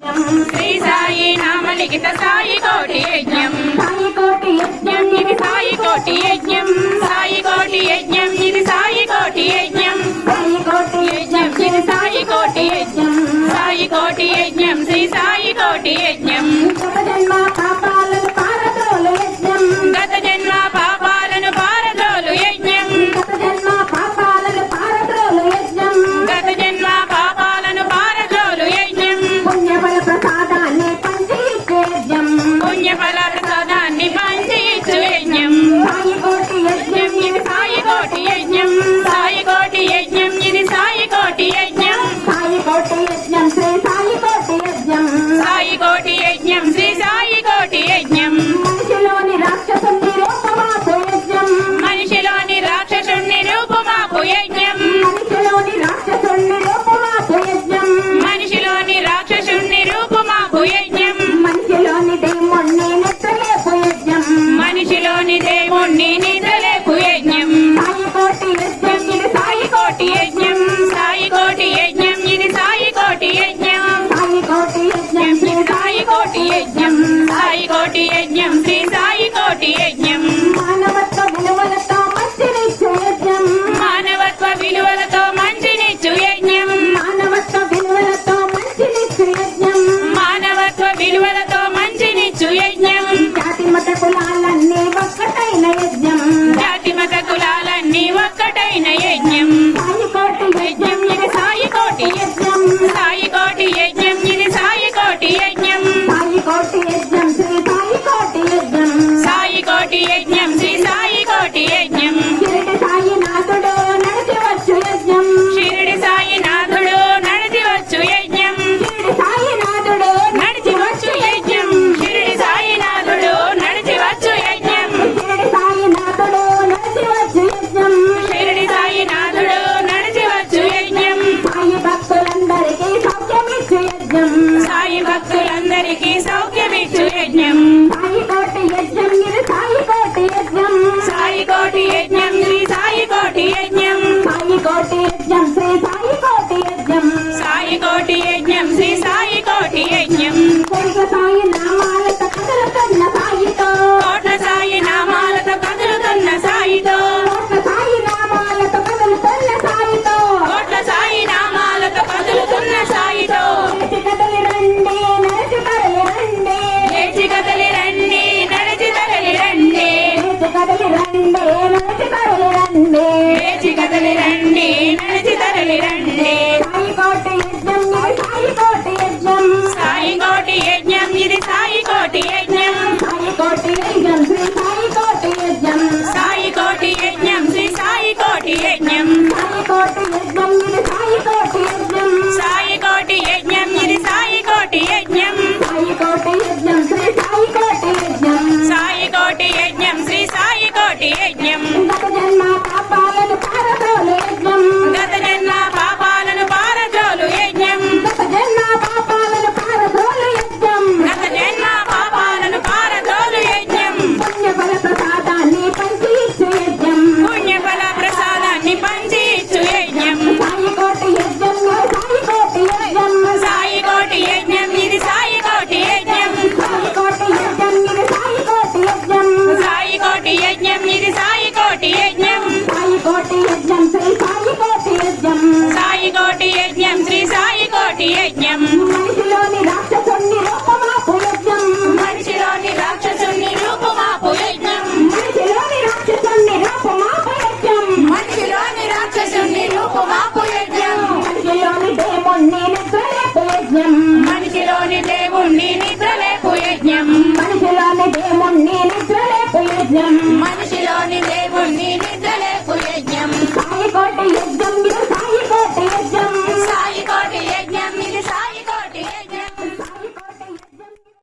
శ్రీ సాయి నామలిఖిత సాయి కోటి యజ్ఞం, సాయి కోటి యజ్ఞం ఇది సాయి కోటి యజ్ఞం, సాయి కోటి యజ్ఞం ఇది సాయి కోటి యజ్ఞం, సాయి కోటి యజ్ఞం ఇది సాయి కోటి యజ్ఞం, సాయి కోటి యజ్ఞం శ్రీ సాయి కోటి యజ్ఞం. గత జన్మ పాపాలను పారద్రోలు యజ్ఞం, గత జన్మ పాపాలను పారద్రోలు యజ్ఞం, పుణ్యఫల ప్రసాదాన్ని పంచి ఇచ్చు యజ్ఞం, సాయి కోటి యజ్ఞం ఇది సాయి కోటి యజ్ఞం, సాయి కోటి యజ్ఞం ఇది సాయి కోటి యజ్ఞం, సాయి కోటి యజ్ఞం శ్రీ సాయి కోటి యజ్ఞం, సాయి కోటి యజ్ఞం శ్రీ సాయి కోటి యజ్ఞం. మనిషిలోని రాక్షసుని రూపమాపు యజ్ఞం, మనిషిలోని రాక్షసుని రూపమాపు యజ్ఞం, మనిషిలోని రాక్షసుని రూపమాపు యజ్ఞం, మనిషిలోని రాక్షసుని రూపమాపు యజ్ఞం, మనిషిలోని దేవుణ్ణి నిద్రలేపు యజ్ఞం, మనిషిలోని దేవుణ్ణి నిద్రలేపు యజ్ఞం, సాయి కోటి యజ్ఞం ఇది సాయి కోటి యజ్ఞం, సాయి కోటి యజ్ఞం ఇది సాయి కోటి యజ్ఞం, సాయి కోటి యజ్ఞం శ్రీ సాయి కోటి యజ్ఞం, సాయి కోటి యజ్ఞం శ్రీ సాయి కోటి యజ్ఞం. మానవత్వ విలువలతో మంచినిచ్చు యజ్ఞం, మానవత్వ విలువలతో మంచినిచ్చు యజ్ఞం, మానవత్వ విలువలతో మంచినిచ్చు యజ్ఞం, మానవత్వ విలువలతో మంచినిచ్చు యజ్ఞం. జాతి మత కులాలన్నీ ఒక్కటైన యజ్ఞం, జాతి మత కులాలన్నీ ఒక్కటైన యజ్ఞం, సాయి కోటి యజ్ఞం ఇది సాయి కోటి యజ్ఞం, సాయి కోటి యజ్ఞం ఇది సాయి కోటి యజ్ఞం, సాయి కోటి యజ్ఞం శ్రీ సాయి కోటి యజ్ఞం, సాయి కోటి యజ్ఞం శ్రీ సాయి కోటి యజ్ఞం. షిరిడి సాయి నాథుడు నడిచి వచ్చు యజ్ఞం, షిరిడి సాయి నాథుడు నడిచి వచ్చు యజ్ఞం, షిరిడి సాయి నాథుడు నడిచి వచ్చు యజ్ఞం, షిరిడి సాయి నాథుడు నడిచి వచ్చు యజ్ఞం, షిరిడి సాయి నాథుడు నడిచి వచ్చు యజ్ఞం, షిరిడి సాయి నాథుడు నడిచి వచ్చు యజ్ఞం. సాయి భక్తులందరికీ సౌఖ్యమిచ్చు యజ్ఞం, సాయి భక్తులందరికీ సౌఖ్యమిచ్చు యజ్ఞం, సాయి కోటి యజ్ఞం ఇది సాయి కోటి యజ్ఞం, సాయి కోటి యజ్ఞం శ్రీ సాయి కోటి యజ్ఞం, సాయి కోటి యజ్ఞం శ్రీ సాయి కోటి యజ్ఞం, సాయి కోటి యజ్ఞం శ్రీ సాయి కోటి యజ్ఞం. కోట్ల సాయి నామాలతో కదులుతున్న సాయితో, కోట్ల సాయి నామాలతో కదులుతున్న సాయితో, కోట్ల సాయి నామాలతో కదులుతున్న సాయితో, కోట్ల సాయి నామాలతో కదులుతున్న సాయితో. లేచి కదలి రండి నడిచి తరలి రండి, లేచి కదలి రండి నడిచి తరలి రండి, లేచి కదలి రండి నడిచి తరలి రండి, లేచి కదలి రండి నడిచి తరలి రండి. సాయి కోటి యజ్ఞం ఇది సాయి కోటి యజ్ఞం, సాయి కోటి యజ్ఞం ఇది సాయి కోటి యజ్ఞం, సాయి కోటి యజ్ఞం శ్రీ సాయి కోటి యజ్ఞం, సాయి కోటి యజ్ఞం శ్రీ సాయి కోటి యజ్ఞం, సాయి కోటి యజ్ఞం ఇది సాయి కోటి యజ్ఞం, సాయి కోటి యజ్ఞం ఇది సాయి కోటి యజ్ఞం, సాయి కోటి యజ్ఞం శ్రీ సాయి కోటి యజ్ఞం, సాయి కోటి యజ్ఞం శ్రీ సాయి కోటి యజ్ఞం. గత జన్మ పాపాలను పారద్రోలు యజ్ఞం, గత జన్మ పాపాలను పారద్రోలు యజ్ఞం, గత జన్మ పాపాలను పారద్రోలు యజ్ఞం, గత జన్మ పాపాలను పారద్రోలు యజ్ఞం. పుణ్యఫల ప్రసాదాన్ని పంచి ఇచ్చు యజ్ఞం, పుణ్యఫల ప్రసాదాన్ని పంచి ఇచ్చు యజ్ఞం, సాయి కోటి యజ్ఞం సాయి కోటి యజ్ఞం, సాయి కోటి యజ్ఞం ఇది సాయి కోటి యజ్ఞం, సాయి కోటి యజ్ఞం ఇది సాయి కోటి యజ్ఞం, సాయి కోటి యజ్ఞం ఇది సాయి కోటి యజ్ఞం, సాయి కోటి యజ్ఞం శ్రీ సాయి కోటి యజ్ఞం, సాయి కోటి యజ్ఞం శ్రీ సాయి కోటి యజ్ఞం. మనిషిలోని రాక్షసుని రూపమాపు యజ్ఞం, మనిషిలోని రాక్షసుని రూపమాపు యజ్ఞం, మనిషిలోని రాక్షసుని రూపమాపు యజ్ఞం, మనిషిలోని రాక్షసుని రూపమాపు యజ్ఞం, మనిషిలోని దేవుణ్ణి నిద్రలేపు యజ్ఞం,